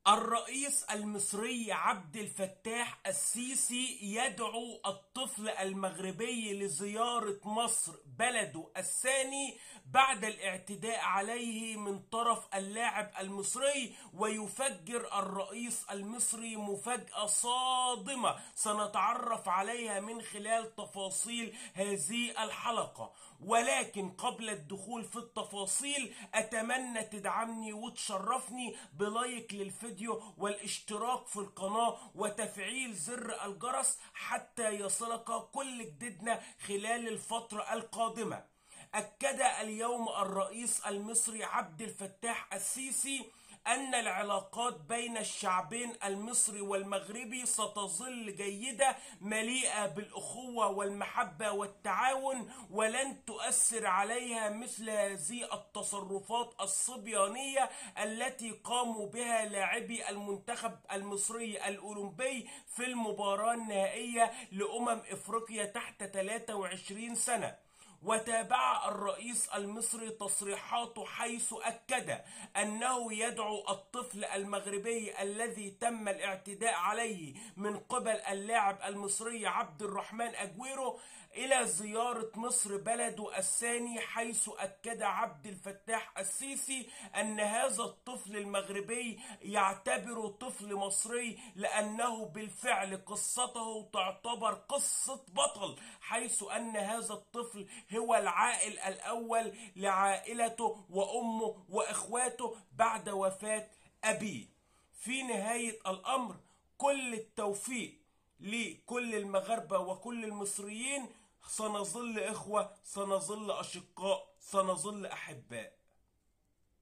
الرئيس المصري عبد الفتاح السيسي يدعو الطفل المغربي لزيارة مصر بلده الثاني بعد الاعتداء عليه من طرف اللاعب المصري. ويفجر الرئيس المصري مفاجأة صادمة سنتعرف عليها من خلال تفاصيل هذه الحلقة. ولكن قبل الدخول في التفاصيل أتمنى تدعمني وتشرفني بلايك للفيديو والاشتراك في القناة وتفعيل زر الجرس حتى يصلك كل جديدنا خلال الفترة القادمة. أكد اليوم الرئيس المصري عبد الفتاح السيسي أن العلاقات بين الشعبين المصري والمغربي ستظل جيدة مليئة بالأخوة والمحبة والتعاون، ولن تؤثر عليها مثل هذه التصرفات الصبيانية التي قاموا بها لاعبي المنتخب المصري الأولمبي في المباراة النهائية لأمم إفريقيا تحت 23 سنة. وتابع الرئيس المصري تصريحاته حيث أكد أنه يدعو الطفل المغربي الذي تم الاعتداء عليه من قبل اللاعب المصري عبد الرحمن أجويرو إلى زيارة مصر بلده الثاني، حيث أكد عبد الفتاح السيسي أن هذا الطفل المغربي يعتبره طفل مصري لأنه بالفعل قصته تعتبر قصة بطل، حيث أن هذا الطفل هو العائل الأول لعائلته وأمه وإخواته بعد وفاة أبيه. في نهاية الأمر كل التوفيق لكل المغاربة وكل المصريين. سنظل إخوة، سنظل أشقاء، سنظل أحباء.